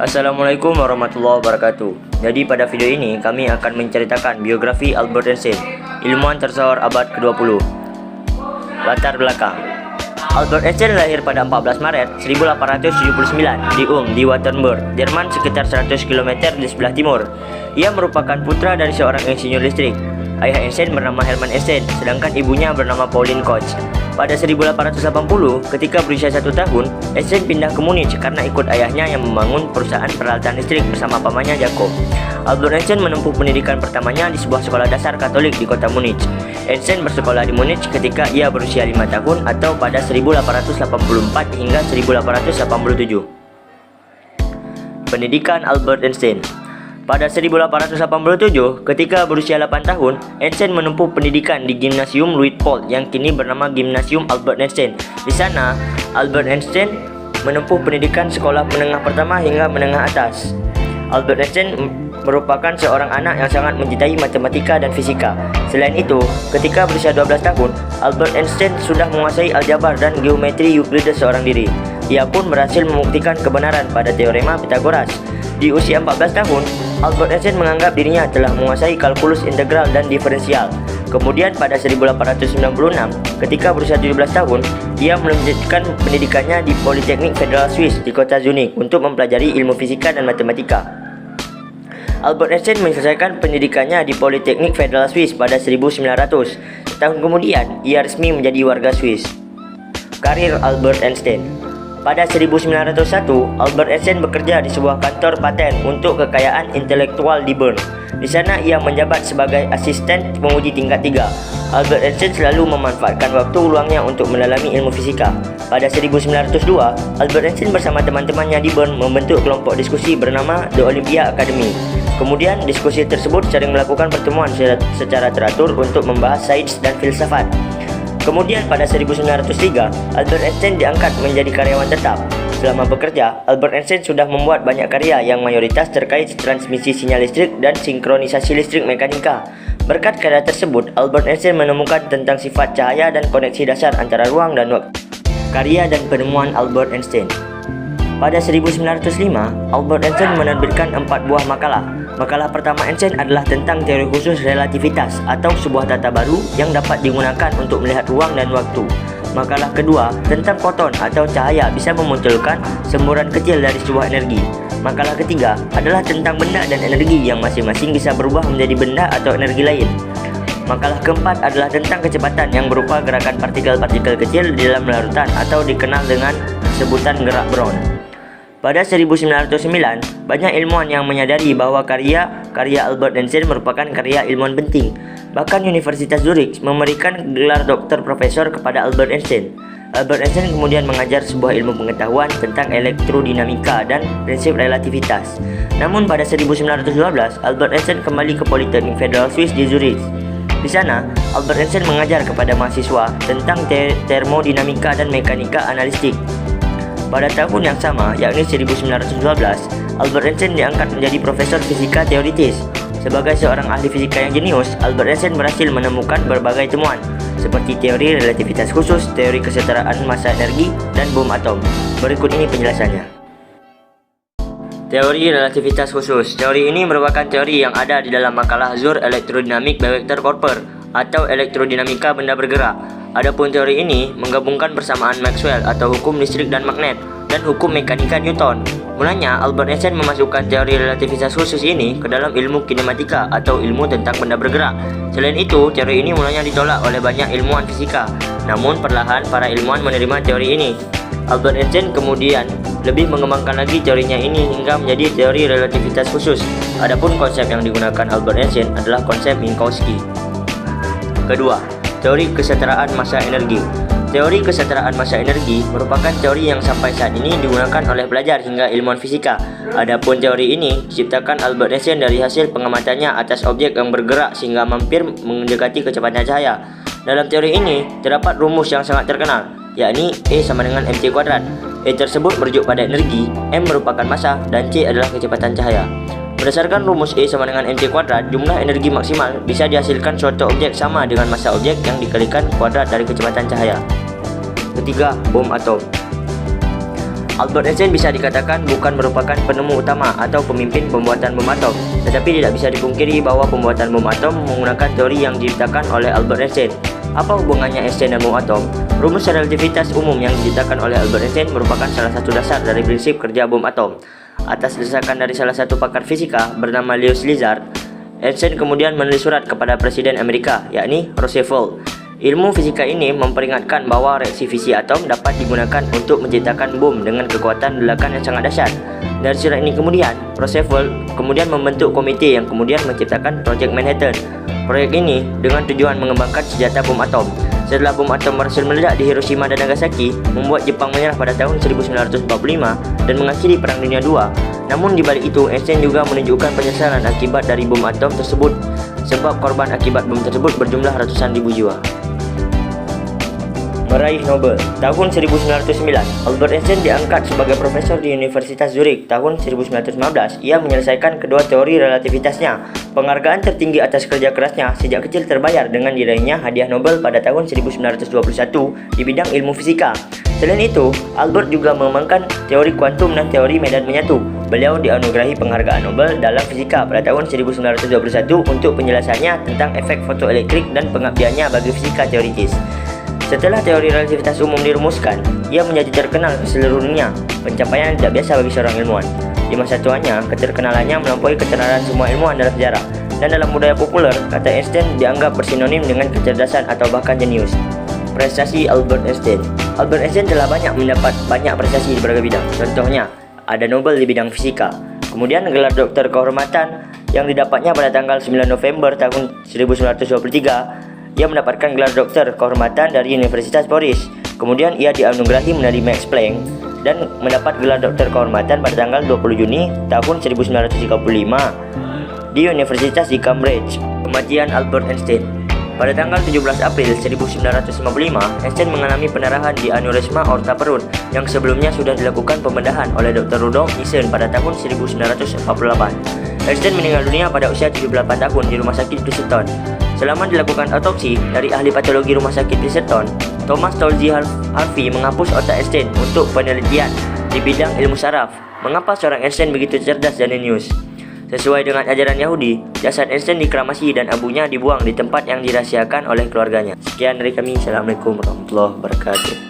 Assalamualaikum warahmatullahi wabarakatuh. Jadi pada video ini kami akan menceritakan biografi Albert Einstein, ilmuwan tersohor abad ke-20. Latar belakang. Albert Einstein lahir pada 14 Maret 1879 di di Wittenberg, Jerman, sekitar 100 km di sebelah timur. Ia merupakan putra dari seorang insinyur listrik. Ayah Einstein bernama Hermann Einstein, sedangkan ibunya bernama Pauline Koch. Pada 1880, ketika berusia 1 tahun, Einstein pindah ke Munich karena ikut ayahnya yang membangun perusahaan peralatan listrik bersama pamannya Jacob. Albert Einstein menempuh pendidikan pertamanya di sebuah sekolah dasar Katolik di kota Munich. Einstein bersekolah di Munich ketika ia berusia 5 tahun atau pada 1884 hingga 1887. Pendidikan Albert Einstein. Pada 1887, ketika berusia 8 tahun, Einstein menempuh pendidikan di Gymnasium Luitpold yang kini bernama Gymnasium Albert Einstein. Di sana, Albert Einstein menempuh pendidikan sekolah menengah pertama hingga menengah atas. Albert Einstein merupakan seorang anak yang sangat mencintai matematika dan fisika. Selain itu, ketika berusia 12 tahun, Albert Einstein sudah menguasai aljabar dan geometri Euclides seorang diri. Ia pun berhasil membuktikan kebenaran pada teorema Pythagoras. Di usia 14 tahun, Albert Einstein menganggap dirinya telah menguasai kalkulus integral dan diferensial. Kemudian pada 1896, ketika berusia 17 tahun, ia melanjutkan pendidikannya di Politeknik Federal Swiss di kota Zurich untuk mempelajari ilmu fisika dan matematika. Albert Einstein menyelesaikan pendidikannya di Politeknik Federal Swiss pada 1900. Setahun kemudian, ia resmi menjadi warga Swiss. Karir Albert Einstein. Pada 1901, Albert Einstein bekerja di sebuah kantor paten untuk kekayaan intelektual di Bern. Di sana ia menjabat sebagai asisten penguji tingkat 3. Albert Einstein selalu memanfaatkan waktu luangnya untuk mendalami ilmu fisika. Pada 1902, Albert Einstein bersama teman-temannya di Bern membentuk kelompok diskusi bernama The Olympia Academy. Kemudian diskusi tersebut sering melakukan pertemuan secara teratur untuk membahas sains dan filsafat. Kemudian pada 1903, Albert Einstein diangkat menjadi karyawan tetap. Selama bekerja, Albert Einstein sudah membuat banyak karya yang mayoritas terkait transmisi sinyal listrik dan sinkronisasi listrik mekanika. Berkat karya tersebut, Albert Einstein menemukan tentang sifat cahaya dan koneksi dasar antara ruang dan waktu. Karya dan penemuan Albert Einstein. Pada 1905, Albert Einstein menerbitkan 4 buah makalah. Makalah pertama Einstein adalah tentang teori khusus relativitas atau sebuah tata baru yang dapat digunakan untuk melihat ruang dan waktu. Makalah kedua tentang foton atau cahaya bisa memunculkan semburan kecil dari sebuah energi. Makalah ketiga adalah tentang benda dan energi yang masing-masing bisa berubah menjadi benda atau energi lain. Makalah keempat adalah tentang kecepatan yang berupa gerakan partikel-partikel kecil di dalam larutan atau dikenal dengan sebutan gerak Brown. Pada 1909, banyak ilmuwan yang menyadari bahwa karya Albert Einstein merupakan karya ilmuwan penting. Bahkan Universitas Zurich memberikan gelar doktor profesor kepada Albert Einstein. Albert Einstein kemudian mengajar sebuah ilmu pengetahuan tentang elektrodinamika dan prinsip relativitas. Namun pada 1912, Albert Einstein kembali ke Politeknik Federal Swiss di Zurich. Di sana, Albert Einstein mengajar kepada mahasiswa tentang termodinamika dan mekanika analitik. Pada tahun yang sama, yakni 1912, Albert Einstein diangkat menjadi profesor fisika teoritis. Sebagai seorang ahli fisika yang jenius, Albert Einstein berhasil menemukan berbagai temuan, seperti teori relativitas khusus, teori kesetaraan massa energi, dan bom atom. Berikut ini penjelasannya. Teori relativitas khusus. Teori ini merupakan teori yang ada di dalam makalah Zur Elektrodynamik bei Vektorkörper atau elektrodinamika benda bergerak. Adapun teori ini menggabungkan persamaan Maxwell atau hukum listrik dan magnet dan hukum mekanika Newton. Mulanya Albert Einstein memasukkan teori relativitas khusus ini ke dalam ilmu kinematika atau ilmu tentang benda bergerak. Selain itu, teori ini mulanya ditolak oleh banyak ilmuwan fisika. Namun perlahan para ilmuwan menerima teori ini. Albert Einstein kemudian lebih mengembangkan lagi teorinya ini hingga menjadi teori relativitas khusus. Adapun konsep yang digunakan Albert Einstein adalah konsep Minkowski. Kedua, teori kesetaraan massa energi. Teori kesetaraan massa energi merupakan teori yang sampai saat ini digunakan oleh pelajar hingga ilmuwan fisika. Adapun teori ini diciptakan Albert Einstein dari hasil pengamatannya atas objek yang bergerak sehingga hampir mendekati kecepatan cahaya. Dalam teori ini terdapat rumus yang sangat terkenal, yakni E sama dengan mc². E tersebut merujuk pada energi, M merupakan massa, dan C adalah kecepatan cahaya. Berdasarkan rumus E sama dengan mc², jumlah energi maksimal bisa dihasilkan suatu objek sama dengan massa objek yang dikalikan kuadrat dari kecepatan cahaya. Ketiga, bom atom. Albert Einstein bisa dikatakan bukan merupakan penemu utama atau pemimpin pembuatan bom atom, tetapi tidak bisa dipungkiri bahwa pembuatan bom atom menggunakan teori yang diciptakan oleh Albert Einstein. Apa hubungannya Einstein dan bom atom? Rumus relativitas umum yang diciptakan oleh Albert Einstein merupakan salah satu dasar dari prinsip kerja bom atom. Atas desakan dari salah satu pakar fisika bernama Leo Szilard, Einstein kemudian menulis surat kepada Presiden Amerika, yakni Roosevelt. Ilmu fisika ini memperingatkan bahwa reaksi fisi atom dapat digunakan untuk menciptakan bom dengan kekuatan ledakan yang sangat dahsyat. Dari surat ini kemudian, Roosevelt kemudian membentuk komite yang kemudian menciptakan Project Manhattan. Proyek ini dengan tujuan mengembangkan senjata bom atom. Setelah bom atom berhasil meledak di Hiroshima dan Nagasaki, membuat Jepang menyerah pada tahun 1945 dan mengakhiri Perang Dunia II. Namun di balik itu, Einstein juga menunjukkan penyesalan akibat dari bom atom tersebut, sebab korban akibat bom tersebut berjumlah ratusan ribu jiwa. Meraih Nobel. Tahun 1909, Albert Einstein diangkat sebagai profesor di Universitas Zurich. Tahun 1915, ia menyelesaikan kedua teori relativitasnya. Penghargaan tertinggi atas kerja kerasnya sejak kecil terbayar dengan diraihnya hadiah Nobel pada tahun 1921 di bidang ilmu fisika. Selain itu, Albert juga mengembangkan teori kuantum dan teori medan menyatu. Beliau dianugerahi penghargaan Nobel dalam fisika pada tahun 1921 untuk penjelasannya tentang efek fotoelektrik dan pengabdiannya bagi fisika teoritis. Setelah teori relativitas umum dirumuskan, ia menjadi terkenal ke seluruh dunia, pencapaian tidak biasa bagi seorang ilmuwan. Di masa tuanya, keterkenalannya melampaui ketenaran semua ilmuwan dalam sejarah, dan dalam budaya populer, kata Einstein dianggap bersinonim dengan kecerdasan atau bahkan jenius. Prestasi Albert Einstein. Albert Einstein telah mendapat banyak prestasi di berbagai bidang. Contohnya, ada Nobel di bidang fisika, kemudian gelar doktor kehormatan yang didapatnya pada tanggal 9 November tahun 1923. Ia mendapatkan gelar doktor kehormatan dari Universitas Paris. Kemudian ia dianugerahi medali Max Planck dan mendapat gelar doktor kehormatan pada tanggal 20 Juni tahun 1935 di Universitas di Cambridge. Kematian Albert Einstein. Pada tanggal 17 April 1955, Einstein mengalami pendarahan di aneurisma aorta perut yang sebelumnya sudah dilakukan pembedahan oleh Dr. Rudolf Nissen pada tahun 1948. Einstein meninggal dunia pada usia 78 tahun di Rumah Sakit Princeton. Selama dilakukan otopsi dari ahli patologi Rumah Sakit Princeton, Thomas Tolzi Harvey menghapus otak Einstein untuk penelitian di bidang ilmu saraf. Mengapa seorang Einstein begitu cerdas dan jenius? Sesuai dengan ajaran Yahudi, jasad Einstein dikremasi dan abunya dibuang di tempat yang dirahasiakan oleh keluarganya. Sekian dari kami. Assalamualaikum warahmatullahi wabarakatuh.